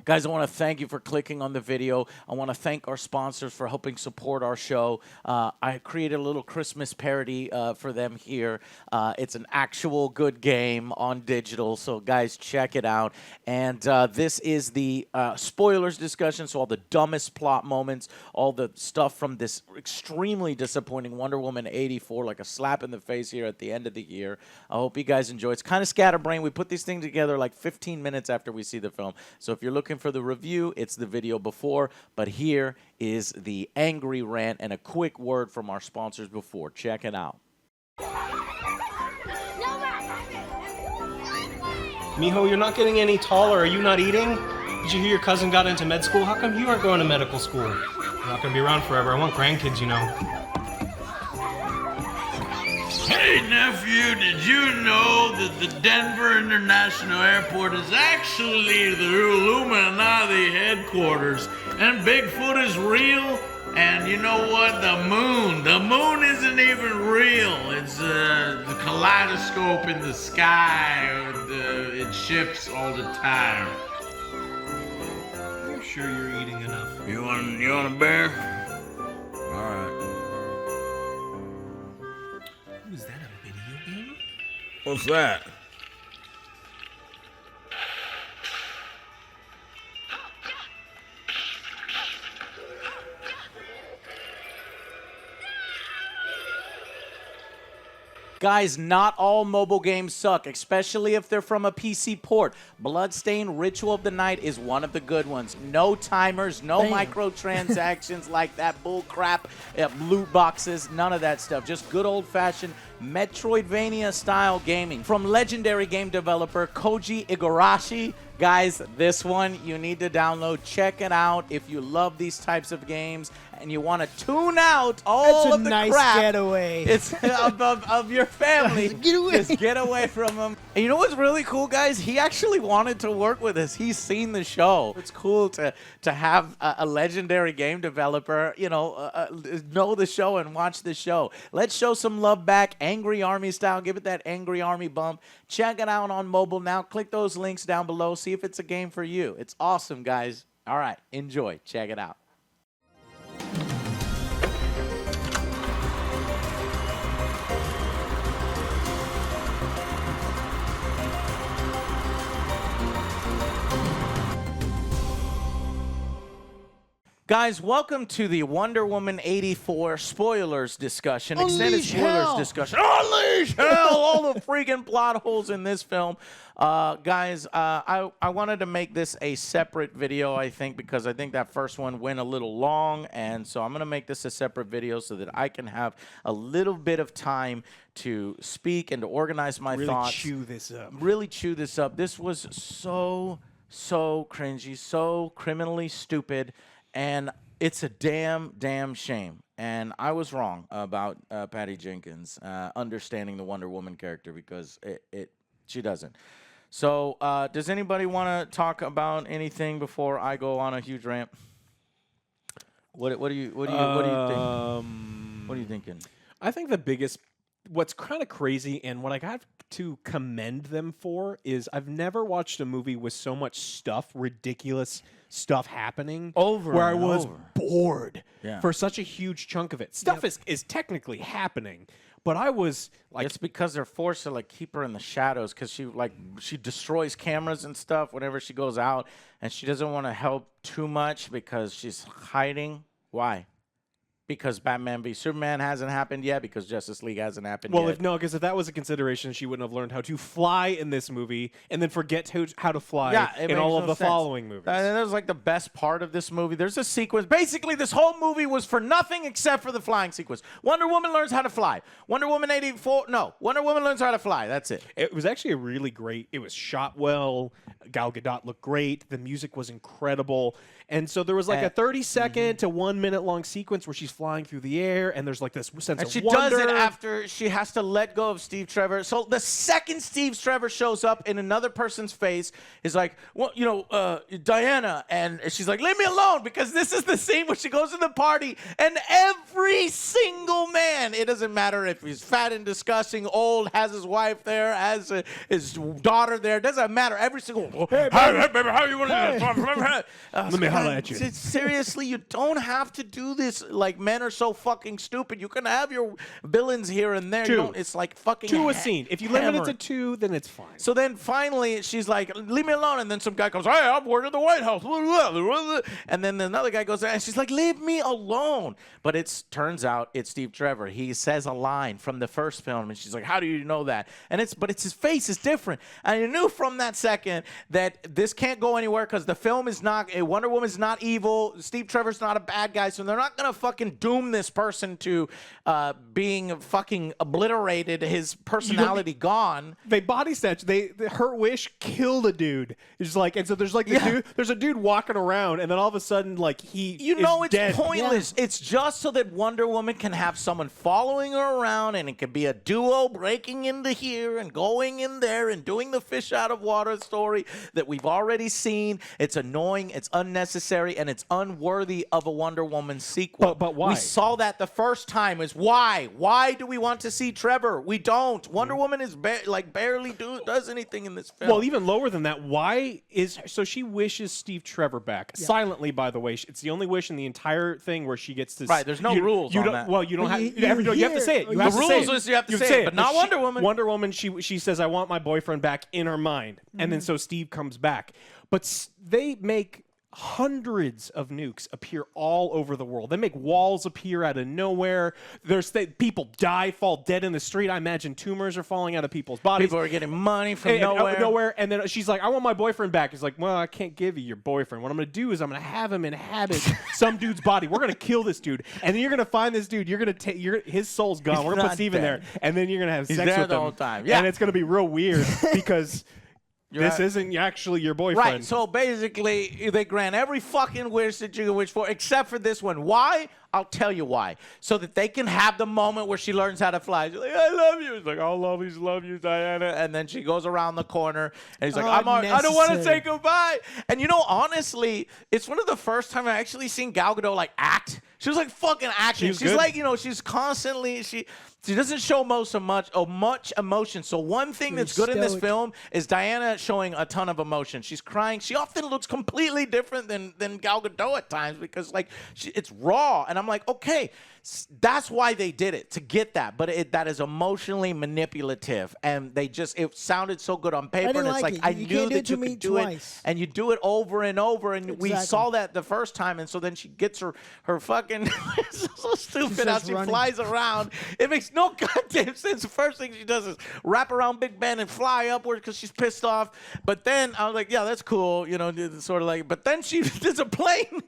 Guys, I want to thank you for clicking on the video. I want to thank our sponsors for helping support our show. I created a little Christmas parody for them here. It's an actual good game on digital, so guys, check it out. And this is the spoilers discussion, so all the dumbest plot moments, all the stuff from this extremely disappointing Wonder Woman 84, like a slap in the face here at the end of the year. I hope you guys enjoy. It's kind of scatterbrained. We put these things together like 15 minutes after we see the film. So if you're looking for the review, it's the video before. But here is the angry rant and a quick word from our sponsors before. Check it out. Mijo, you're not getting any taller. Are you not eating? Did you hear your cousin got into med school? How come you aren't going to medical school? You're not going to be around forever. I want grandkids, you know. Hey, nephew, did you know that the Denver International Airport is actually the Illuminati headquarters? And Bigfoot is real? And you know what? The moon isn't even real. It's the kaleidoscope in the sky. It shifts all the time. I'm sure you're eating enough. You want a bear? All right. Is that a video game? What's that? Guys, not all mobile games suck, especially if they're from a PC port. Bloodstained Ritual of the Night is one of the good ones. No timers, no microtransactions like that bull crap, loot boxes, none of that stuff. Just good old-fashioned Metroidvania-style gaming. From legendary game developer Koji Igarashi. Guys, this one you need to download. Check it out if you love these types of games and you want to tune out all of the crap. That's a nice getaway. It's of your family. Get away. Just get away from them. And you know what's really cool, guys? He actually wanted to work with us. He's seen the show. It's cool to have a legendary game developer, know the show and watch the show. Let's show some love back, Angry Army style. Give it that Angry Army bump. Check it out on mobile now. Click those links down below. See if it's a game for you. It's awesome, guys. All right, enjoy. Check it out. Guys, welcome to the Wonder Woman 84 spoilers discussion. Extended spoilers discussion. Unleash hell! All the freaking plot holes in this film. Guys, I wanted to make this a separate video, I think, because I think that first one went a little long. And so I'm going to make this a separate video so that I can have a little bit of time to speak and to organize my thoughts. Chew this up. Really chew this up. This was so cringy, so criminally stupid. And it's a damn shame. And I was wrong about Patty Jenkins understanding the Wonder Woman character because she doesn't. So does anybody want to talk about anything before I go on a huge rant? What do you think? What are you thinking? I think the biggest, what's kind of crazy and what I got to commend them for is I've never watched a movie with so much stuff, ridiculous stuff happening where I was bored for such a huge chunk of it. Stuff is technically happening, but I was like, it's because they're forced to like keep her in the shadows because she destroys cameras and stuff whenever she goes out, and she doesn't want to help too much because she's hiding. Why? Because Batman v Superman hasn't happened yet, because Justice League hasn't happened yet. Well, because if that was a consideration, she wouldn't have learned how to fly in this movie and then forget how to fly in all of the following movies. That was like the best part of this movie. There's a sequence. Basically, this whole movie was for nothing except for the flying sequence. Wonder Woman learns how to fly. Wonder Woman 84, no. Wonder Woman learns how to fly. That's it. It was actually a really great, it was shot well. Gal Gadot looked great. The music was incredible. And so there was like a 30-second to 1 minute long sequence where she's flying through the air, and there's like this sense And of she wonder. does it after she has to let go of Steve Trevor. So the second Steve Trevor shows up in another person's face, is like, well, Diana, and she's like, leave me alone, because this is the scene where she goes to the party, and every single man, it doesn't matter if he's fat and disgusting, old, has his wife there, has his daughter there, it doesn't matter. Every single, hey, baby, how you want to? Let me holler at you. Seriously, you don't have to do this. Like, men are so fucking stupid. You can have your villains here and there. You don't, it's like fucking 2 a scene. If you limit it to 2, then it's fine. So then finally she's like, leave me alone. And then some guy comes, hey, I'm working at the White House. And then another guy goes there and she's like, leave me alone. But it turns out it's Steve Trevor. He says a line from the first film and she's like, how do you know that? But it's his face is different. And I knew from that second that this can't go anywhere because the film is not, Wonder Woman's not evil. Steve Trevor's not a bad guy. So they're not going to fucking doom this person to being fucking obliterated, his personality gone. They body snatch. Her wish killed a dude. It's like, and so there's like there's a dude walking around, and then all of a sudden, like it's dead. Pointless. Yeah. It's just so that Wonder Woman can have someone following her around, and it can be a duo breaking into here and going in there and doing the fish out of water story that we've already seen. It's annoying. It's unnecessary, and it's unworthy of a Wonder Woman sequel. But why? We saw that the first time. Is why? Why do we want to see Trevor? We don't. Wonder Woman is barely does anything in this film. Well, even lower than that. Why is so she wishes Steve Trevor back silently? By the way, it's the only wish in the entire thing where she gets to. Right. There's no rules on that. Well, you don't have. You have to say it. You have the to say rules it. is you have to say it, but not Wonder Woman. Wonder Woman. She says, "I want my boyfriend back," in her mind, and then so Steve comes back. But they make hundreds of nukes appear all over the world. They make walls appear out of nowhere. People die, fall dead in the street. I imagine tumors are falling out of people's bodies. People are getting money from nowhere. And then she's like, I want my boyfriend back. He's like, well, I can't give you your boyfriend. What I'm going to do is I'm going to have him inhabit some dude's body. We're going to kill this dude. And then you're going to find this dude. You're going to take his soul's gone. We're going to put Steve in there. And then you're going to have sex with him the whole time. Yeah. And it's going to be real weird because this isn't actually your boyfriend. Right, so basically, they grant every fucking wish that you can wish for, except for this one. Why? I'll tell you why. So that they can have the moment where she learns how to fly. She's like, I love you. He's like, I'll always love you, Diana. And then she goes around the corner, and he's like, I don't want to say goodbye. And honestly, it's one of the first time I actually seen Gal Gadot, act. She was, fucking acting. She's good. like, she's constantly, she doesn't show much emotion. So one thing that's good in this film is Diana showing a ton of emotion. She's crying. She often looks completely different than Gal Gadot at times because it's raw. And I'm like, okay, that's why they did it, to get that. But that is emotionally manipulative. And it sounded so good on paper. And it's like, I knew that you could do it. And you do it over and over. And we saw that the first time. And so then she gets her fucking, it's so stupid how she flies around. It makes no goddamn sense. The first thing she does is wrap around Big Ben and fly upward because she's pissed off. But then I was like, yeah, that's cool. Sort of like, but then there's a plane.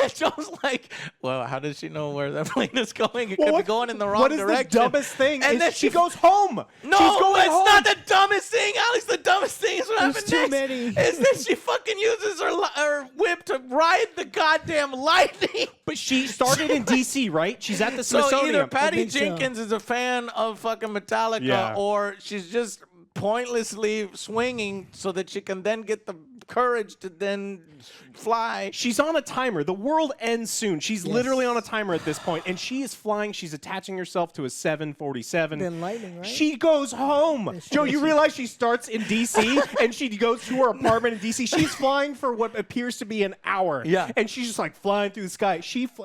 And Joe's like, well, how does she know where that plane is going? It could be going in the wrong direction. What is the dumbest thing? And then she goes home. No, she's going that's home. not the dumbest thing, Alex. The dumbest thing is what happened too next. many. Is that she fucking uses her whip to ride the goddamn lightning. But she started in D.C., right? She's at the Smithsonian. So either Patty think so. Jenkins is a fan of fucking Metallica, or she's just pointlessly swinging so that she can then get the courage to then fly. She's on a timer. The world ends soon. She's literally on a timer at this point, and she is flying. She's attaching herself to a 747. Then lightning, right? She goes home. Joe, you realize she starts in D.C. and she goes to her apartment in D.C. She's flying for what appears to be an hour. Yeah. And she's just flying through the sky.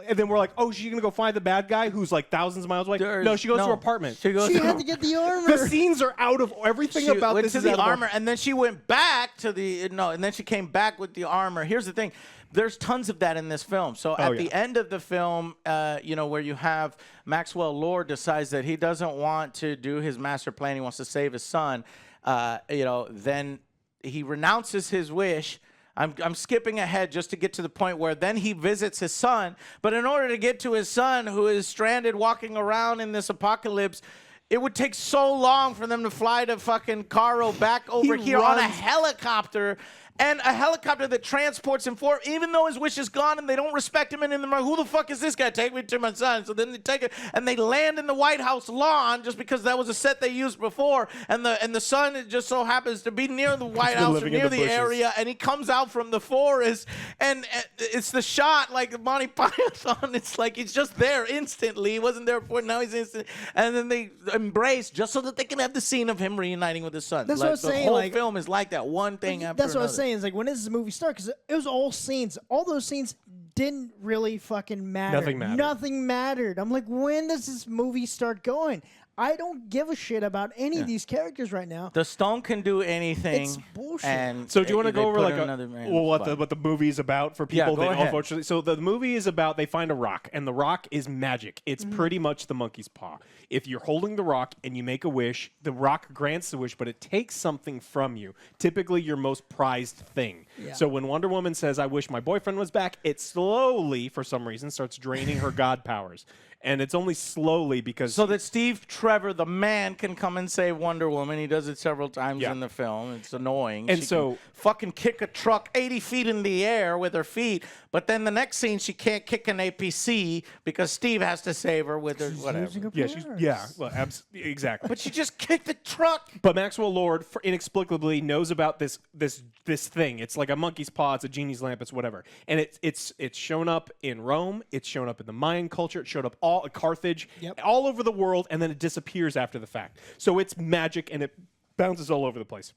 And then we're like, oh, she's going to go find the bad guy who's thousands of miles away? No, she goes to her apartment. She had to get the armor. The scenes are out of everything She about went this to is the out of armor, and then she went back to and then she came back with the armor. Here's the thing. There's tons of that in this film. So at the end of the film, where you have Maxwell Lord decides that he doesn't want to do his master plan. He wants to save his son. Then he renounces his wish. I'm skipping ahead just to get to the point where then he visits his son. But in order to get to his son, who is stranded walking around in this apocalypse, it would take so long for them to fly to fucking Cairo back over here on a helicopter. and a helicopter that transports him forward, even though his wish is gone and they don't respect him. And they're like, who the fuck is this guy? Take me to my son. So then they take it and they land in the White House lawn just because that was a set they used before. And the son just so happens to be near the White House or near the area. And he comes out from the forest and it's the shot like Monty Python. It's like he's just there instantly. He wasn't there before. Now he's instant. And then they embrace just so that they can have the scene of him reuniting with his son. That's like, what I'm saying. The whole like, film is like that one thing after That's what another. I'm saying. It's like, when does this movie start? Because it was all scenes. All those scenes didn't really fucking matter. Nothing mattered. Nothing mattered. I'm like, when does this movie start going? I don't give a shit about any of these characters right now. The Stone can do anything. It's bullshit. And So do you want to they go over put like another man what spot. the movie's about for people go that ahead. unfortunately? So the movie is about they find a rock and the rock is magic. It's pretty much the monkey's paw. If you're holding the rock and you make a wish, the rock grants the wish, but it takes something from you. Typically your most prized thing. Yeah. So when Wonder Woman says, "I wish my boyfriend was back," it slowly, for some reason, starts draining her god powers. And it's only slowly because So that Steve Trevor, the man, can come and save Wonder Woman. He does it several times Yeah. in the film. It's annoying. And She so- can fucking kick a truck 80 feet in the air with her feet, but then the next scene she can't kick an APC because Steve has to save her with her whatever. Losing her powers. well, exactly. But she just kicked the truck. But Maxwell Lord, inexplicably, knows about this thing. It's like a monkey's paw. It's a genie's lamp. It's whatever. And it's shown up in Rome. It's shown up in the Mayan culture. It showed up all Carthage, all over the world, and then it disappears after the fact. So it's magic, and it bounces all over the place.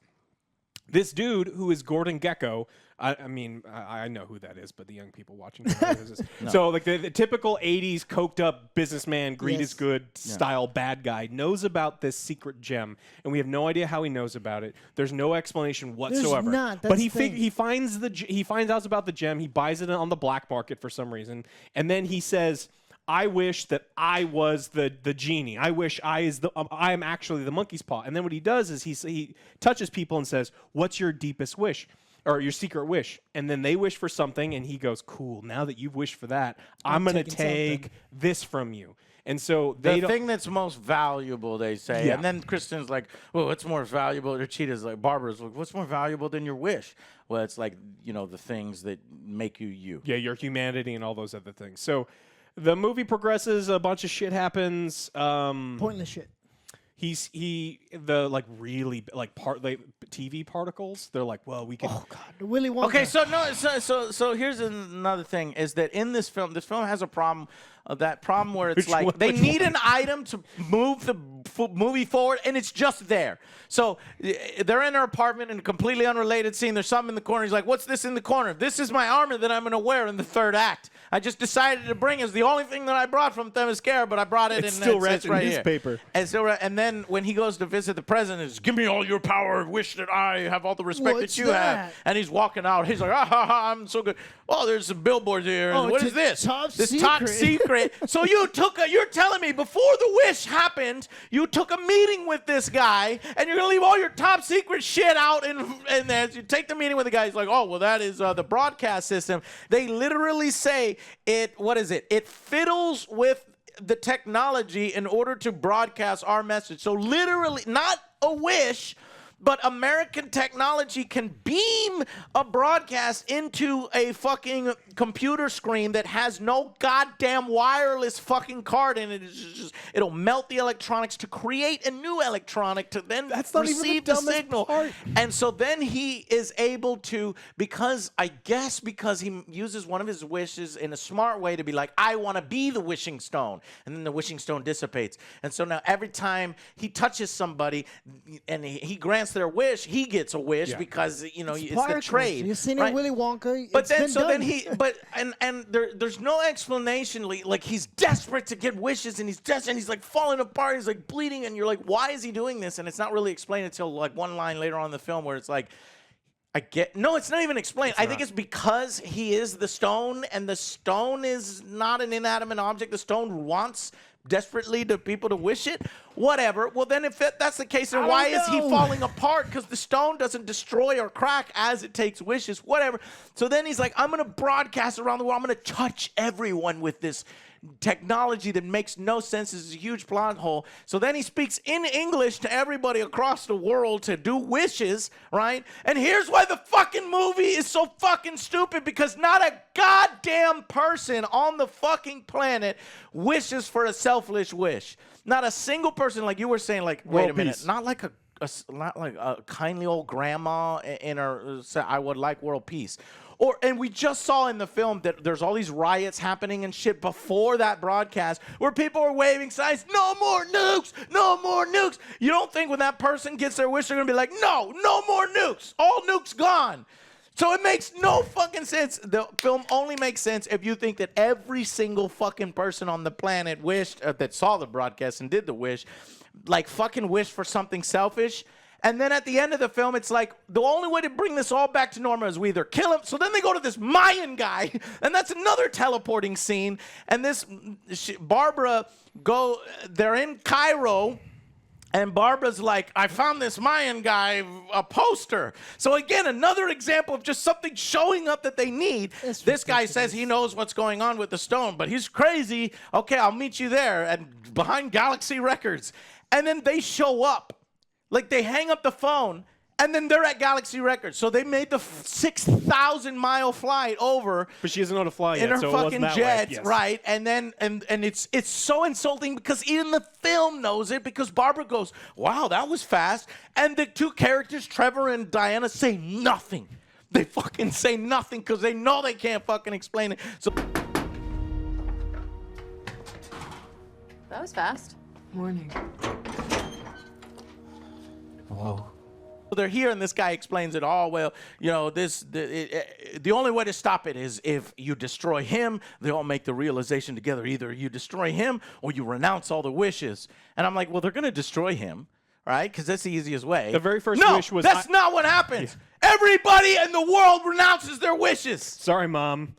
This dude, who is Gordon Gekko, I mean, I know who that is, but the young people watching don't know who this is. So, like the typical 80s coked up businessman, greed is good style bad guy knows about this secret gem, and we have no idea how he knows about it. There's no explanation whatsoever. not. But That's he the thing. he finds out about the gem. He buys it on the black market for some reason, and then he says, "I wish that I was the genie. I wish I am actually the monkey's paw." And then what he does is he touches people and says, "What's your deepest wish or your secret wish?" And then they wish for something, and he goes, "Cool. Now that you've wished for that, I'm gonna taking take something." this from you." And so The thing that's most valuable, they say. Yeah. And then Kristen's like, well, what's more valuable? Or Cheetah's like, Barbara's like, what's more valuable than your wish? Well, it's like, the things that make you you. Yeah, your humanity and all those other things. So the movie progresses. A bunch of shit happens. Pointless shit. Really TV particles. They're like, well, we can. Oh God, the Willy Wonka. Okay, so here's another thing is that in this film has a problem. That problem where it's like they need an item to move the movie forward, and it's just there. So they're in her apartment in a completely unrelated scene. There's something in the corner. He's like, "What's this in the corner?" "This is my armor that I'm going to wear in the third act. I just decided to bring it. It's the only thing that I brought from Themyscira, but I brought it It's in still wrapped in right newspaper. Here. And still, and then when he goes to visit the president, it's, "Give me all your power. Wish that I have all the respect What's that you have." that? And he's walking out. He's like, "Ah ha ha! I'm so good. Oh, there's some billboards here. Oh, What it's is a this? top This secret." top secret." So you're telling me before the wish happened, you took a meeting with this guy, and you're gonna leave all your top secret shit out in there. You take the meeting with the guy. He's like, "Oh, well, that is the broadcast system." They literally say it. What is it? It fiddles with the technology in order to broadcast our message. So literally, not a wish, but American technology can beam a broadcast into a fucking computer screen that has no goddamn wireless fucking card in it. It'll melt the electronics to create a new electronic to then That's not even the receive the dumbest signal. part. And so then he is able to, because he uses one of his wishes in a smart way to be like, "I want to be the wishing stone." And then the wishing stone dissipates. And so now every time he touches somebody and he grants their wish, he gets a wish because, it's the Particles. trade. You've seen it right? in Willy Wonka. But It's then, been so done. then there's no explanation. Like he's desperate to get wishes, and he's desperate, and he's like falling apart. He's like bleeding, and you're like, why is he doing this? And it's not really explained until like one line later on in the film where it's like, no, it's not even explained. I think it's because he is the stone, and the stone is not an inanimate object. The stone wants desperately to people to wish it. Whatever. Well, then if that's the case, then why is he falling apart? Because the stone doesn't destroy or crack as it takes wishes. Whatever. So then he's like, "I'm going to broadcast around the world. I'm going to touch everyone with this technology that makes no sense. This is a huge plot hole. So then he speaks in English to everybody across the world to do wishes, right? And here's why the fucking movie is so fucking stupid, because not a goddamn person on the fucking planet wishes for a selfish wish. Not a single person, like you were saying, like, wait a minute, not like a kindly old grandma in her, I would like world peace. And we just saw in the film that there's all these riots happening and shit before that broadcast where people are waving signs, no more nukes, no more nukes. You don't think when that person gets their wish, they're going to be like, no more nukes, all nukes gone. So it makes no fucking sense. The film only makes sense if you think that every single fucking person on the planet wished, that saw the broadcast and did the wish, like fucking wished for something selfish. And then at the end of the film, it's like, the only way to bring this all back to normal is we either kill him. So then they go to this Mayan guy, and that's another teleporting scene. And Barbara they're in Cairo. And Barbara's like, I found this Mayan guy, a poster. So again, another example of just something showing up that they need. This guy says he knows what's going on with the stone, but he's crazy. Okay, I'll meet you there, and behind Galaxy Records. And then they show up. Like, they hang up the phone, and then they're at Galaxy Records. So they made the 6,000-mile flight over. But she doesn't know how to fly yet, in her so fucking it wasn't that jet, way. Yes. right? And then and it's so insulting because even the film knows it, because Barbara goes, "Wow, that was fast," and the two characters, Trevor and Diana, say nothing. They fucking say nothing because they know they can't fucking explain it. So that was fast. Morning. Whoa. They're here, and this guy explains it all. Well, you know, the only way to stop it is if you destroy him. They all make the realization together. Either you destroy him or you renounce all the wishes. And I'm like, well, they're going to destroy him, right? Because that's the easiest way. The very first wish was... that's not what happens. Yeah. Everybody in the world renounces their wishes. Sorry, Mom.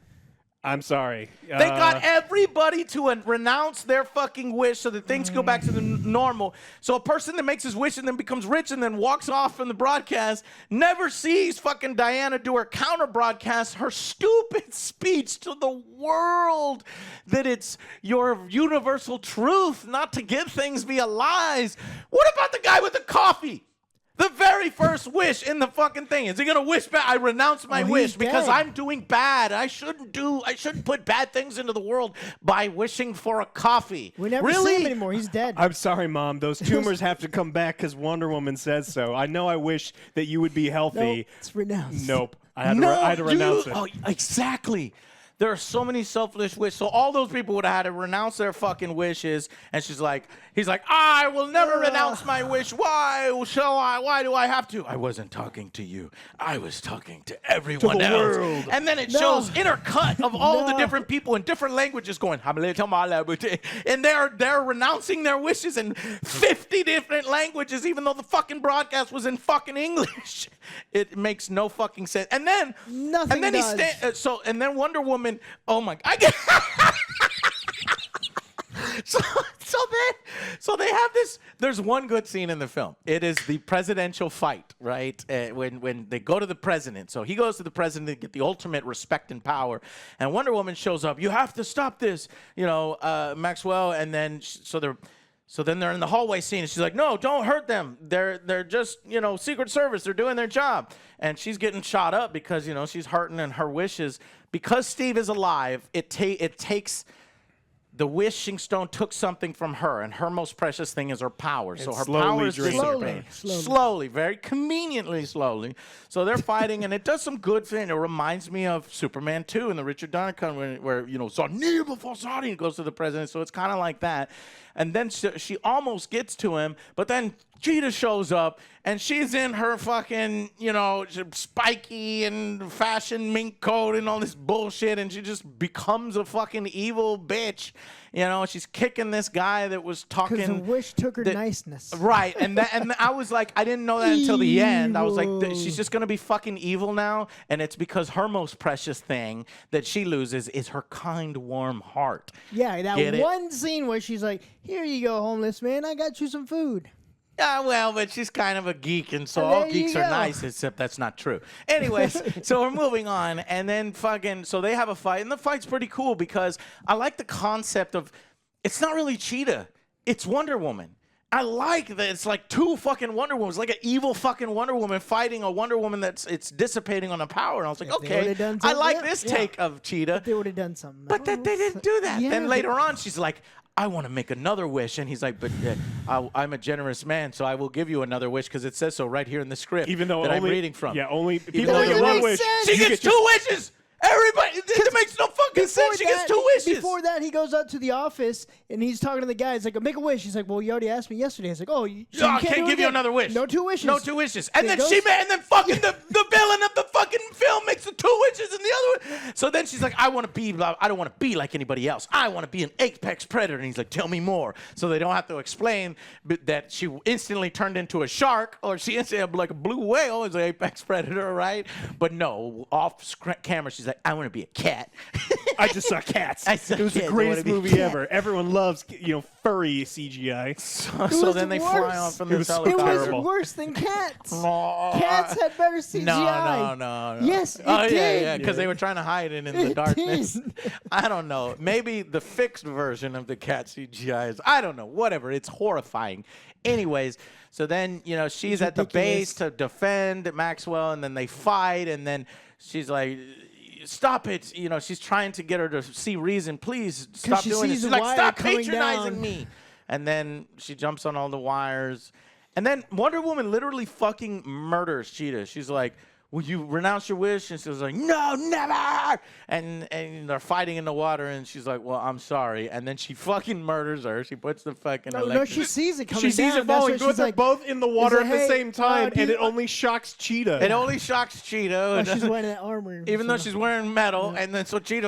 I'm sorry. They got everybody to renounce their fucking wish so that things go back to the normal. So a person that makes his wish and then becomes rich and then walks off from the broadcast never sees fucking Diana do her counter broadcast, her stupid speech to the world that it's your universal truth not to give things via lies. What about the guy with the coffee? The very first wish in the fucking thing. Is he gonna wish back? I renounce my wish because dead. I'm doing bad. I shouldn't put bad things into the world by wishing for a coffee. We never see him anymore. He's dead. I'm sorry, Mom. Those tumors have to come back because Wonder Woman says so. I know I wish that you would be healthy. Nope, it's renounced. Nope. I had to renounce it. Oh, exactly. There are so many selfish wishes. So all those people would have had to renounce their fucking wishes. And he's like, I will never renounce my wish. Why shall I? Why do I have to? I wasn't talking to you. I was talking to everyone else. World. And then it shows intercut of all the different people in different languages going, and they're renouncing their wishes in 50 different languages, even though the fucking broadcast was in fucking English. It makes no fucking sense. And then Nothing and then does. and then Wonder Woman. Oh my! So they have this. There's one good scene in the film. It is the presidential fight, right? When they go to the president. So he goes to the president to get the ultimate respect and power. And Wonder Woman shows up. You have to stop this, Maxwell. And then So then they're in the hallway scene, and she's like, "No, don't hurt them. They're just, Secret Service. They're doing their job." And she's getting shot up because, she's hurting, and her wishes. Because Steve is alive, it takes the wishing stone took something from her, and her most precious thing is her power. So her power is dissipating. Slowly, very conveniently slowly. So they're fighting, and it does some good thing. It reminds me of Superman 2 and the Richard Donner cut where saw kneel before Saudi and goes to the president. So it's kind of like that. And then she almost gets to him, but then Cheetah shows up, and she's in her fucking, spiky and fashion mink coat and all this bullshit, and she just becomes a fucking evil bitch. She's kicking this guy that was talking. Because the wish took her niceness. Right, and I was like, I didn't know that until the end. I was like, she's just gonna be fucking evil now, and it's because her most precious thing that she loses is her kind, warm heart. Yeah, that one scene where she's like, "Here you go, homeless man. I got you some food." Well, but she's kind of a geek, and so And all there you geeks are go. nice, except that's not true. Anyways, so we're moving on, and then so they have a fight, and the fight's pretty cool because I like the concept of it's not really Cheetah, it's Wonder Woman. I like that it's like two fucking Wonder Womans, like an evil fucking Wonder Woman fighting a Wonder Woman it's dissipating on a power. And I was like, If they okay, would've done I something, like yeah, this yeah. take of Cheetah. They would have done something. But that they didn't do that. Yeah, Then but- later on, she's like, I want to make another wish. And he's like, but I'm a generous man, so I will give you another wish because it says so right here in the script Even though that only, I'm reading from. Yeah, only Even people though only it get one makes wish. sense. She You gets get two wishes. Everybody, it makes no fucking sense. She gets two wishes. Before that, he goes up to the office and he's talking to the guy. He's like, make a wish. He's like, well, you already asked me yesterday. He's like, oh, so I you can't do it give you again? another wish. No two wishes. No two wishes. And It then goes- and then fucking the villain of the fucking film makes the two wishes and the other one. So then she's like, I don't want to be like anybody else. I want to be an apex predator. And he's like, tell me more. So they don't have to explain that she instantly turned into a shark or she instantly like a blue whale as an apex predator, right? But no, off camera, she's like, I want to be a cat. I just saw Cats. I saw It was the Cats. I greatest wanna be movie Cat. ever. Everyone loves, So furry CGI. so then they fly worse. off from It this was so It was helicopter. terrible. worse than Cats. No, Cats had better CGI. No. Yes, it Oh, yeah, did. yeah, because they were trying to hide it in the It darkness. did. I don't know. Maybe the fixed version of the cat CGI is, I don't know, whatever. It's horrifying. Anyways, so then, she's at the base to defend Maxwell, and then they fight, and then she's like, stop it. She's trying to get her to see reason. Please stop she doing it. sees She's the like, wire stop coming patronizing down. me. And then she jumps on all the wires. And then Wonder Woman literally fucking murders Cheetah. She's like, will you renounce your wish? And she's like, no, never. And they're fighting in the water. And she's like, well, I'm sorry. And then she fucking murders her. She puts the fucking No, she sees it coming She sees down. it That's falling, what but she's they're like, both in the water like, at the hey, same time, do and you- it only shocks Cheetah. It only shocks Cheetah. Oh, she's wearing that armor. Even though so- she's wearing metal, and then so Cheetah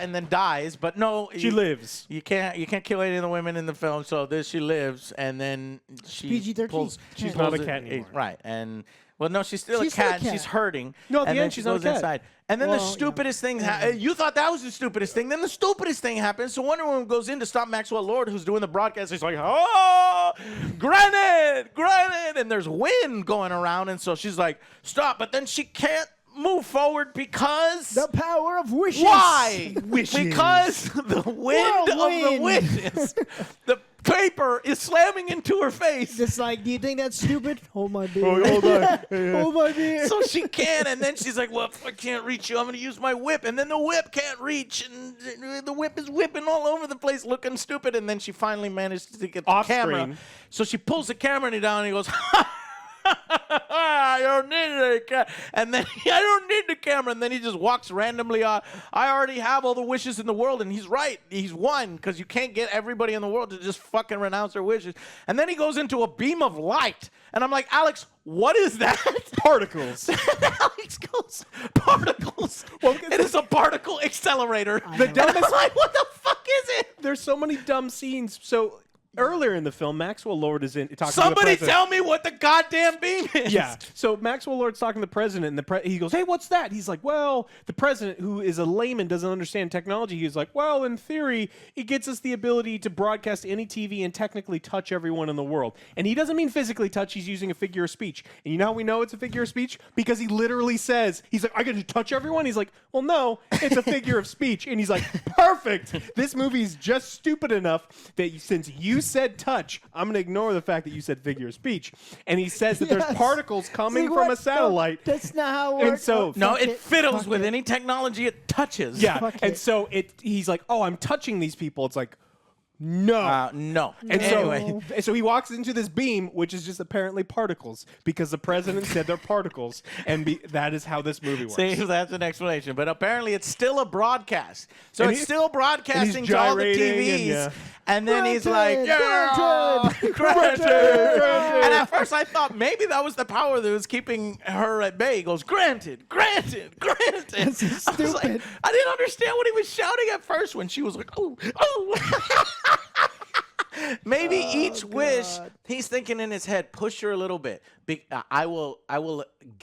and then dies, but no, She lives. You can't kill any of the women in the film, so this she lives, and then she PG-13. pulls. She's pulls not a it- cat anymore. right? And well, no, she's still She's a still a cat. And she's cat. hurting. No, at the and end, then she she's not a goes cat. inside. And then the Well, stupidest thing. You thought that was the stupidest thing. Then the stupidest thing happens. So Wonder Woman goes in to stop Maxwell Lord, who's doing the broadcast. He's like, "Oh, granite!" And there's wind going around, and so she's like, "Stop!" But then she can't move forward because The power of wishes. why? Wishes. Because the wind of the Whirlwind. wishes. The paper is slamming into her face. Just like, do you think that's stupid? Hold my beer. Oh, hold on. Hold my beer. So she can, and then she's like, well, if I can't reach you, I'm going to use my whip. And then the whip can't reach, and the whip is whipping all over the place looking stupid. And then she finally managed to get the Off camera. screen. So she pulls the camera down, and he goes, I don't need it. And then I don't need the camera. And then he just walks randomly off. I already have all the wishes in the world. And he's right. He's won because you can't get everybody in the world to just fucking renounce their wishes. And then he goes into a beam of light. And I'm like, Alex, what is that? Particles. Alex goes, particles. Well, it is a particle accelerator. The And I'm dumbest- like, what the fuck is it? There's so many dumb scenes. So earlier in the film, Maxwell Lord is in talking to the Somebody president. tell me what the goddamn beam is. Yeah. So Maxwell Lord's talking to the president, and he goes, "Hey, what's that?" He's like, "Well, the president, who is a layman, doesn't understand technology." He's like, "Well, in theory, it gets us the ability to broadcast any TV and technically touch everyone in the world." And he doesn't mean physically touch. He's using a figure of speech. And you know how we know it's a figure of speech? Because he literally says, he's like, "I get to touch everyone?" He's like, "Well, no, it's a figure of speech." And he's like, "Perfect. This movie's just stupid enough that since you said touch, I'm going to ignore the fact that you said figure of speech." And he says that there's Yes. particles coming Like, from what? a satellite. No, that's not how it And works. so- Oh, No, fuck it fiddles Fuck with it. any technology it touches. Yeah, Fuck and it. so he's like, "Oh, I'm touching these people." It's like, no. No. And Anyway. so he walks into this beam, which is just apparently particles, because the president said they're particles, and that is how this movie works. See, that's an explanation. But apparently it's still a broadcast. So And it's he- still broadcasting and he's to all the gyrating TVs. and, And then he's like, Granted, yeah, granted, granted. And at first I thought maybe that was the power that was keeping her at bay. He goes, granted. That's so I was like, stupid. I didn't understand what he was shouting at first when she was like, oh. Maybe each wish, he's thinking in his head, push her a little bit. I will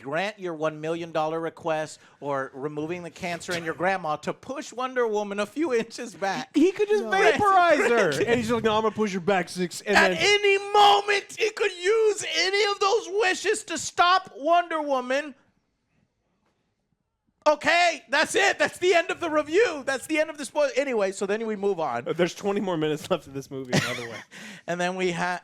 grant your $1 million request or removing the cancer in your grandma to push Wonder Woman a few inches back. He could just vaporize her. And he's like, no, I'm going to push her back 6. And At then any moment, he could use any of those wishes to stop Wonder Woman. Okay, that's it. That's the end of the review. That's the end of the spoiler. Anyway, so then we move on. there's 20 more minutes left of this movie, by the way.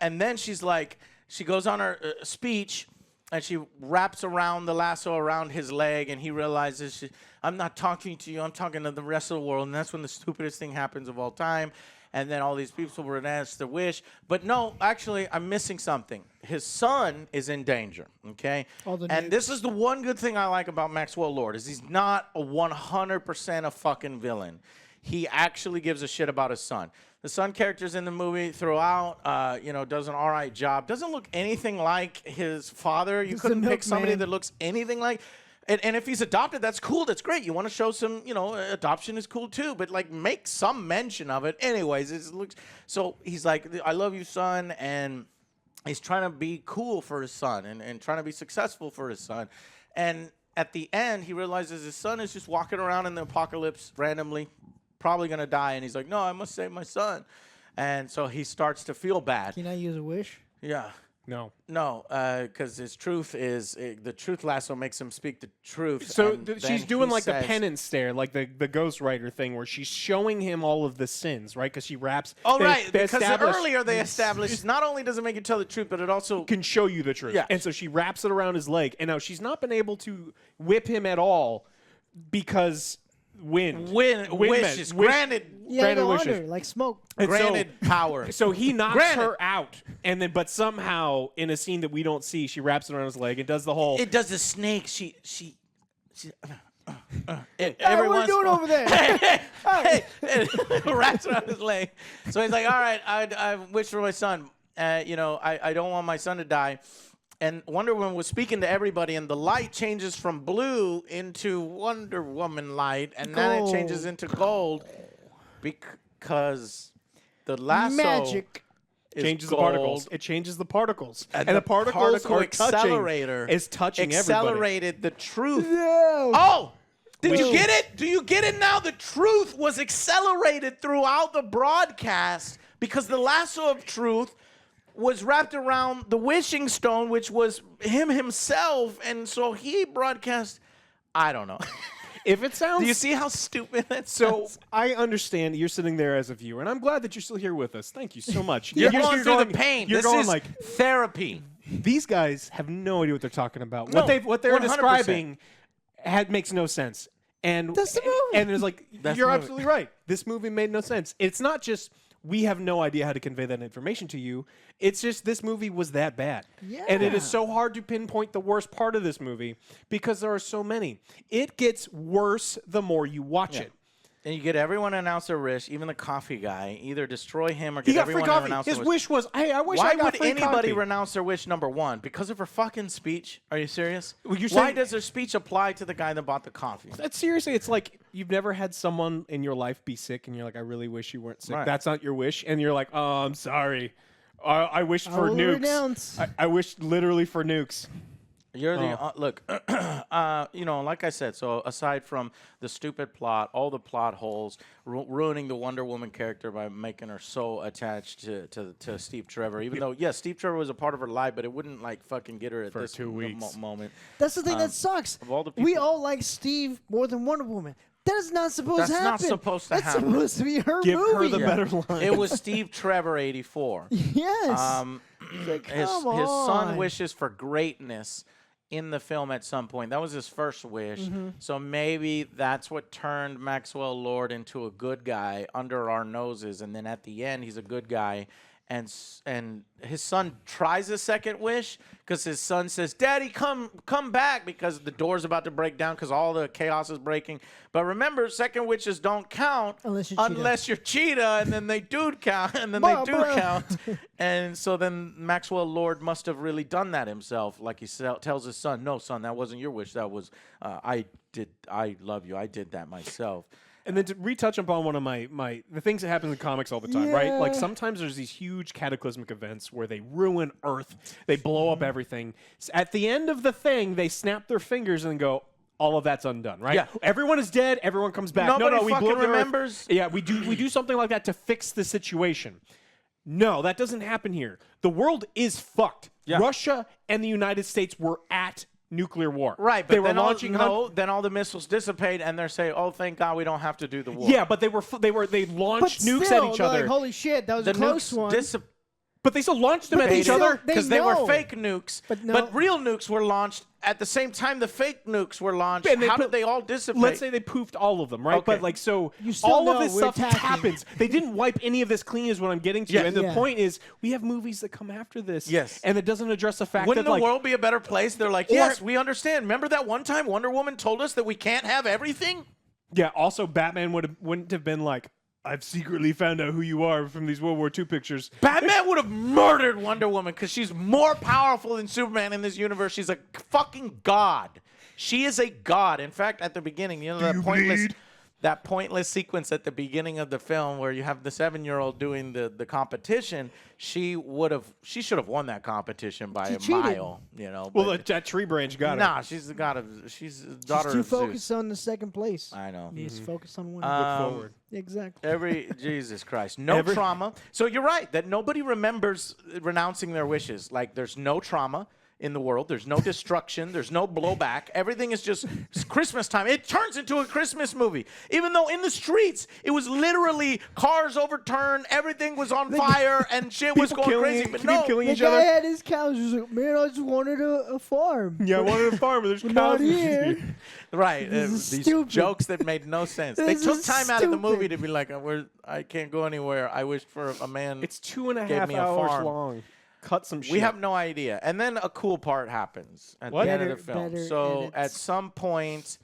And then she's like, she goes on her speech, and she wraps around the lasso around his leg, and he realizes, I'm not talking to you. I'm talking to the rest of the world. And that's when the stupidest thing happens of all time. And then all these people were asked their wish. But no, actually, I'm missing something. His son is in danger, okay? And this is the one good thing I like about Maxwell Lord, is he's not a 100% a fucking villain. He actually gives a shit about his son. The son characters in the movie throughout, does an all right job. Doesn't look anything like his father. You couldn't pick somebody that looks anything like... And if he's adopted, that's cool. That's great. You want to show some, adoption is cool too. But like, make some mention of it. Anyways, it looks. So he's like, "I love you, son," and he's trying to be cool for his son and trying to be successful for his son. And at the end, he realizes his son is just walking around in the apocalypse randomly, probably gonna die. And he's like, "No, I must save my son." And so he starts to feel bad. Can I use a wish? Yeah. No, because his truth is the truth lasso makes him speak the truth. So and she's then doing he like the says- penance stare, like the Ghost Rider thing, where she's showing him all of the sins, right? Because she wraps. Oh, they- right. they Because establish- earlier they established not only does it make you tell the truth, but it also can show you the truth. Yeah. And so she wraps it around his leg, and now she's not been able to whip him at all because wishes. Granted, Yeah, Granted go wishes. under, like smoke. And granted power. So he knocks Granted. her out, and then but somehow in a scene that we don't see, she wraps it around his leg and does the whole. It does the snake. She Hey, what are you doing over there? Hey, wraps around his leg. So he's like, all right, I wish for my son. I don't want my son to die. And Wonder Woman was speaking to everybody, and the light changes from blue into Wonder Woman light, and then it changes into gold because the lasso Magic. is changes gold. the particles. It changes the particles, And the the particles particle are accelerator is touching everybody. accelerated the truth. No. Oh, did you get it? Do you get it now? The truth was accelerated throughout the broadcast because the lasso of truth was wrapped around the wishing stone, which was him himself, and so he broadcast. I don't know. If it sounds, Do you see how stupid that so sounds? I understand you're sitting there as a viewer, and I'm glad that you're still here with us. Thank you so much. You're going through the pain. You're This going is like therapy. these guys have no idea what they're talking about. No, what they're 100%. describing makes no sense. And That's the movie. And there's like That's you're the movie. absolutely right. This movie made no sense. It's not just we have no idea how to convey that information to you. It's just this movie was that bad. And it is so hard to pinpoint the worst part of this movie because there are so many. It gets worse the more you watch it. And you get everyone to announce their wish, even the coffee guy. Either destroy him or He get got free everyone to coffee. renounce His their wish was, hey, I wish Why I got would free anybody coffee. renounce their wish, number one? Because of her fucking speech? Are you serious? Well, you're Why saying- does her speech apply to the guy that bought the coffee? Seriously, it's like you've never had someone in your life be sick, and you're like, I really wish you weren't sick. Right. That's not your wish, and you're like, oh, I'm sorry. I wished for will nukes. renounce. I wished literally for nukes. You're the look, like I said. So aside from the stupid plot, all the plot holes, ruining the Wonder Woman character by making her so attached to Steve Trevor, even though yes, Steve Trevor was a part of her life, but it wouldn't like fucking get her at For this 2 weeks. moment. That's the thing that sucks. of all the We people- all like Steve more than Wonder Woman. That is not supposed That's to not happen. supposed to That's happen. supposed to be her Give movie. her the better line. It was Steve Trevor 84. Yes. His Come son on. wishes for greatness in the film at some point. That was his first wish. Mm-hmm. So maybe that's what turned Maxwell Lord into a good guy under our noses. And then at the end, he's a good guy. And his son tries a second wish because his son says, "Daddy, come back," because the door's about to break down because all the chaos is breaking. But remember, second wishes don't count Unless you're Cheetah, and then they do count, and then they do count. And so then Maxwell Lord must have really done that himself, like he tells his son, "No, son, that wasn't your wish. That was I love you. I did that myself." And then to retouch upon one of the things that happen in comics all the time, right? Like sometimes there's these huge cataclysmic events where they ruin Earth, they blow up everything. At the end of the thing, they snap their fingers and go, all of that's undone, right? Yeah. Everyone is dead. Everyone comes back. Nobody we fucking blew up the Earth. remembers. Yeah, we do something like that to fix the situation. No, that doesn't happen here. The world is fucked. Yeah. Russia and the United States were at nuclear war. Right, but they were launching. then all the missiles dissipate, and they're saying, "Oh, thank God, we don't have to do the war." Yeah, but they launched nukes still, at each other. Like, holy shit, that was the a close nukes one. But they still launched them But at they each still- other. because they were know. fake nukes. But no- But real nukes were launched at the same time the fake nukes were launched. And How did they all dissipate? Let's say they poofed all of them, right? Okay. But like, so You still all of know this we're stuff attacking. happens. They didn't wipe any of this clean, is what I'm getting to. Yes. And the Yeah. point is, we have movies that come after this. Yes. And it doesn't address the fact Wouldn't that the like, world be a better place? They're like, yes, we understand. Remember that one time Wonder Woman told us that we can't have everything? yeah. Also, Batman wouldn't have been like, I've secretly found out who you are from these World War II pictures. Batman would have murdered Wonder Woman because she's more powerful than Superman in this universe. She's a fucking god. She is a god. In fact, at the beginning, you know that pointless sequence at the beginning of the film where you have the 7-year-old doing the competition. She should have won that competition by a cheated. mile. You know. Well, but- that tree branch got her. Nah, she's the god of. She's the daughter Too of Zeus. focused on the second place. I know. He's focused on winning. Forward. Exactly. Jesus Christ, no trauma. So you're right that nobody remembers renouncing their wishes. Like there's no trauma in the world. There's no destruction. There's no blowback. Everything is just it's Christmas time. It turns into a Christmas movie. Even though in the streets it was literally cars overturned, everything was on fire, and shit was People going killing crazy. e- But people no, killing The each guy other. had his cows. He was like, man, I just wanted a farm. Yeah, I wanted a farm, but there's We're cows. not here. right? This is These stupid. jokes that made no sense. They This took is time out of the movie stupid. to be like, I can't go anywhere. I wish for a man. It's 2.5 Gave me a hours farm. long. Cut some shit. We have no idea. And then a cool part happens at What? the end of Better- the film. better So edits. at some point,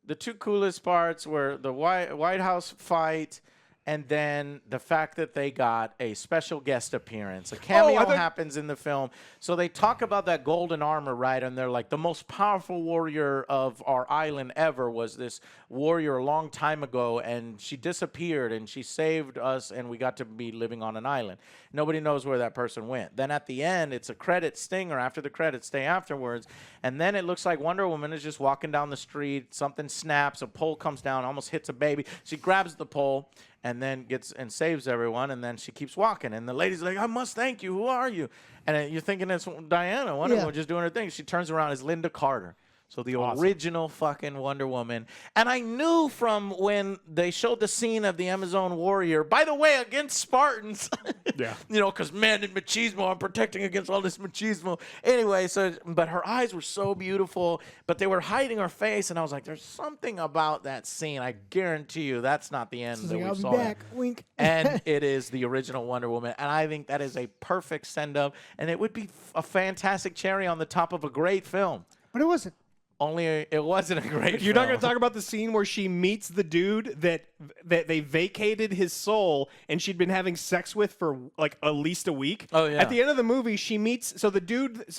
the two coolest parts were the White House fight and then the fact that they got a special guest appearance. A cameo happens in the film. So they talk about that golden armor, right? And they're like, the most powerful warrior of our island ever was this warrior a long time ago, and she disappeared, and she saved us, and we got to be living on an island. Nobody knows where that person went. Then at the end, it's a credit stinger after the credits, stay afterwards, and then it looks like Wonder Woman is just walking down the street. Something snaps, a pole comes down, almost hits a baby. She grabs the pole and then gets and saves everyone, and then she keeps walking. And the lady's like, I must thank you. Who are you? And you're thinking it's Diana, Wonder Woman, just doing her thing. She turns around, it's Linda Carter. So the original fucking Wonder Woman. And I knew from when they showed the scene of the Amazon warrior, by the way, against Spartans. Yeah. You know, because man and machismo, I'm protecting against all this machismo. Anyway, but her eyes were so beautiful, but they were hiding her face. And I was like, there's something about that scene. I guarantee you that's not the end that Like, we I'll be saw. back. Wink. And it is the original Wonder Woman. And I think that is a perfect send-up. And it would be a fantastic cherry on the top of a great film. But it wasn't. Only it wasn't a great You're film. not going to talk about the scene where she meets the dude that they vacated his soul and she'd been having sex with for like at least a week. Oh, yeah. At the end of the movie, she meets so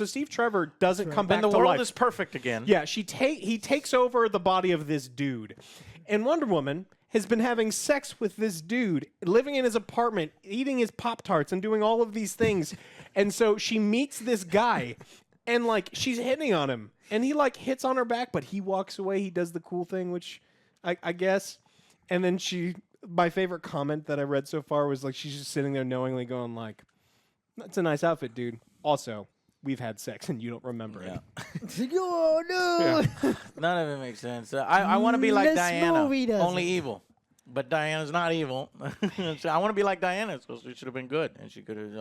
Steve Trevor doesn't come back And the to world life. is perfect again. Yeah, he takes over the body of this dude, and Wonder Woman has been having sex with this dude, living in his apartment, eating his Pop-Tarts, and doing all of these things, and so she meets this guy, and like she's hitting on him. And he like hits on her back, but he walks away. He does the cool thing, which I guess. And then my favorite comment that I read so far was like she's just sitting there knowingly going like, "That's a nice outfit, dude." Also, we've had sex and you don't remember it. It's like, oh, no. None of it makes sense. I want to be like This Diana, movie doesn't. only evil. But Diana's not evil. So I want to be like Diana, so she should have been good, and she could have.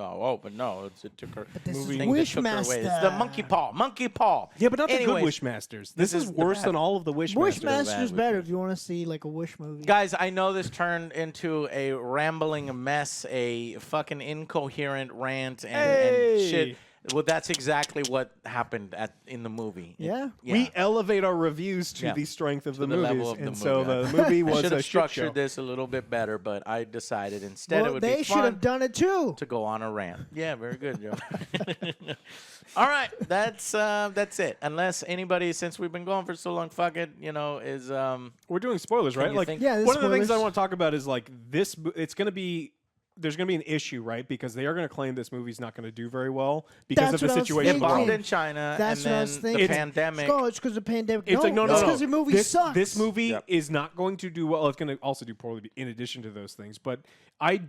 But no, it took her. this is thing that took her away. It's the Wishmaster. monkey paw. Yeah, but not the Anyways, good Wishmasters. This is is the worse bad. than all of the Wishmasters. Wishmaster's better if you want to see like a Wish movie. Guys, I know this turned into a rambling mess, a fucking incoherent rant and shit. Well, that's exactly what happened in the movie. Yeah. We elevate our reviews to Yeah. the strength of the the movies, level of the and so movie. the movie I was should a have shit structured show. this a little bit better, but I decided instead it Well, would they be should fun have done it too. to go on a rant. Yeah, very good, Joe. All right, that's it. Unless anybody, since we've been going for so long, fuck it, is We're doing spoilers, right? you Like think- Yeah, there's one of the things I spoilers. want to talk about is like this. It's going to be. There's going to be an issue, right? Because they are going to claim this movie's not going to do very well because That's of what the I was situation. it thinking. bombed abroad. in China, That's and what I was then the thinking. pandemic. Oh, it's because of the pandemic. It's like no, it's no. because the movie this, sucks. This movie Yep. is not going to do well. It's going to also do poorly in addition to those things. But I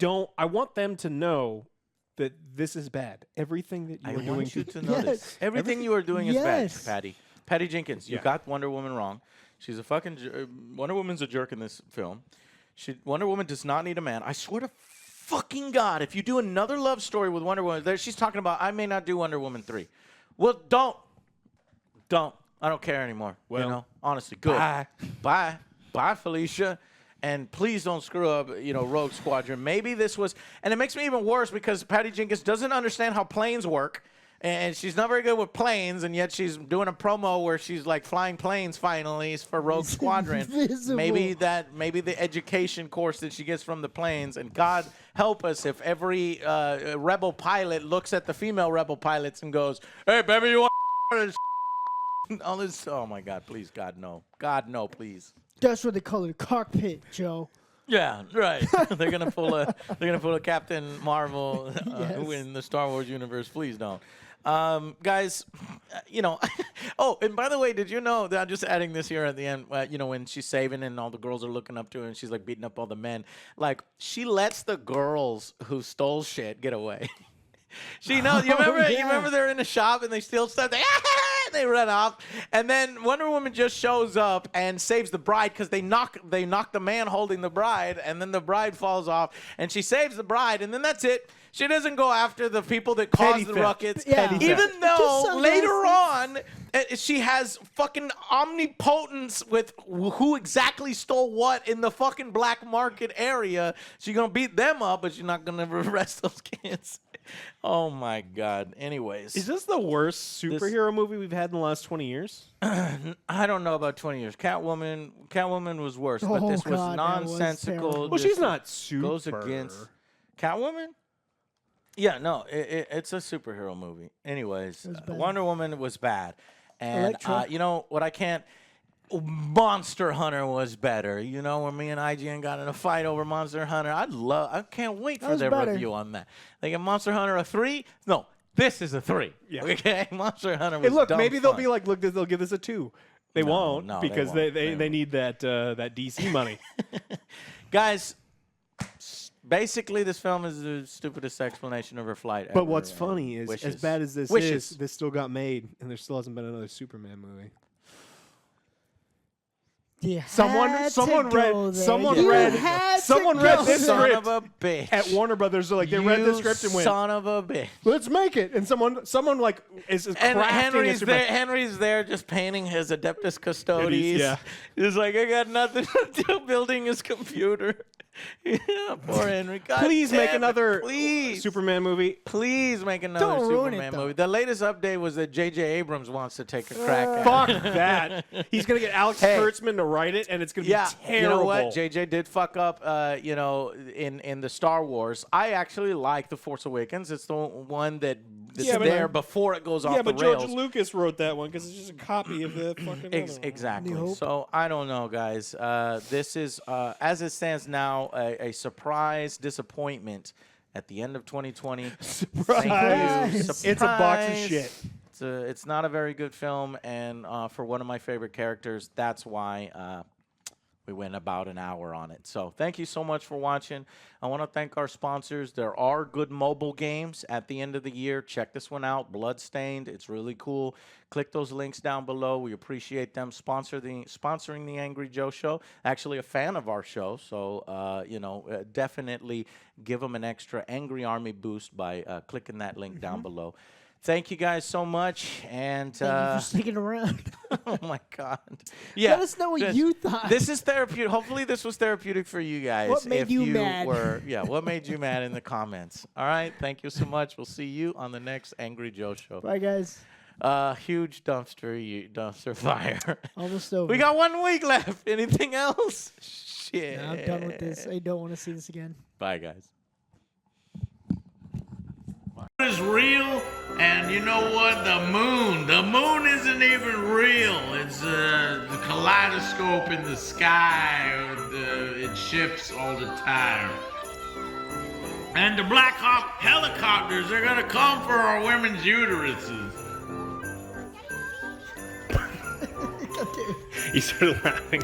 want them to know that this is bad. Everything that I you are doing want you to to know this. Yes. Everything you are doing is Yes. bad, Patty. Patty Jenkins, you Yeah. got Wonder Woman wrong. She's a fucking Wonder Woman's a jerk in this film. Wonder Woman does not need a man. I swear to fucking God, if you do another love story with Wonder Woman, there she's talking about I may not do Wonder Woman 3. Well, don't. I don't care anymore. Well, honestly, good. bye. Bye, Felicia. And please don't screw up, Rogue Squadron. Maybe this was, and it makes me even worse because Patty Jenkins doesn't understand how planes work, and she's not very good with planes, and yet she's doing a promo where she's like flying planes finally for Rogue Squadron. Invisible. Maybe the education course that she gets from the planes, and God help us if every rebel pilot looks at the female rebel pilots and goes, "Hey, baby, you want this?" All this. Oh my God, please, God no, please. That's what they call it, a cockpit, Joe. Yeah, right. they're gonna pull a Captain Marvel Yes. in the Star Wars universe. Please don't, guys. Oh, and by the way, did you know that I'm just adding this here at the end? When she's saving and all the girls are looking up to her and she's like beating up all the men. Like she lets the girls who stole shit get away. She knows. You remember? yeah. You remember they're in the shop and they steal stuff. They run off, and then Wonder Woman just shows up and saves the bride because they knock the man holding the bride, and then the bride falls off, and she saves the bride, and then that's it. She doesn't go after the people that caused the theft. ruckus, Yeah. Petty even theft. though Just sunglasses. later on she has fucking omnipotence with who exactly stole what in the fucking black market area. She's gonna beat them up, but she's not gonna arrest those kids. Oh my God. Anyways, Is this the worst superhero movie we've had in the last 20 years? I don't know about 20 years. Catwoman was worse, but Oh, this was God, that was nonsensical. terrible. Well, Just she's not super. goes against Catwoman. Yeah, no, it's a superhero movie. Anyways, was bad. Wonder Woman was bad, and Elektra. you know what? I can't. Monster Hunter was better. When me and IGN got in a fight over Monster Hunter, I can't wait That for was their better. review on that. They get Monster Hunter a 3. No, this is a 3. Yeah. Okay, Monster Hunter was Hey, look, dumb maybe they'll fun. be like, look, they'll give this a 2. They won't no, they because won't. They they need that DC money. Guys, basically, this film is the stupidest explanation of her flight ever. But what's funny is, Wishes. as bad as this Wishes. is, this still got made, and there still hasn't been another Superman movie. You Someone had to read go there. someone You read had to someone read go this there. Son script of a bitch. at Warner Brothers. They're like they read the script and went, son of a bitch. "Let's make it." And someone like is And crafting a Henry's Superman. there. Henry's there, just painting his Adeptus Custodes. Yeah. He's like, I got nothing to do building his computer. Yeah, poor Henry. God Please damn make it, another please. Superman movie. Please make another Don't ruin it, Superman though. movie. The latest update was that J.J. Abrams wants to take a crack at it. Fuck that. He's gonna get Alex Hey. Kurtzman to write it, and it's gonna Yeah, be terrible. you know what? JJ did fuck up, in the Star Wars. I actually like The Force Awakens. It's the one that's Yeah, but- there before it goes off Yeah, the but rails. George Lucas wrote that one because it's just a copy of the fucking. other one. Exactly. New Hope. So I don't know, guys. This is, as it stands now, a surprise disappointment at the end of 2020. Surprise. Thank you. Surprise. It's a box of Surprise. shit. It's not a very good film, and for one of my favorite characters, that's why we went about an hour on it. So thank you so much for watching. I want to thank our sponsors. There are good mobile games at the end of the year. Check this one out, Bloodstained. It's really cool. Click those links down below. We appreciate them sponsoring the Angry Joe Show. Actually a fan of our show, so definitely give them an extra Angry Army boost by clicking that link down below. thank you guys so much. And Thank you for sticking around. oh my God. Yeah. Let us know what you thought. This is therapeutic. Hopefully this was therapeutic for you guys. What made if you mad? What made you mad in the comments? All right. Thank you so much. We'll see you on the next Angry Joe show. Bye, guys. Huge dumpster fire. Almost over. We got 1 week left. Anything else? Shit. No, I'm done with this. I don't want to see this again. Bye, guys. Is real, and you know what? The moon isn't even real. It's the kaleidoscope in the sky. It shifts all the time. And the Black Hawk helicopters are gonna come for our women's uteruses. He started laughing.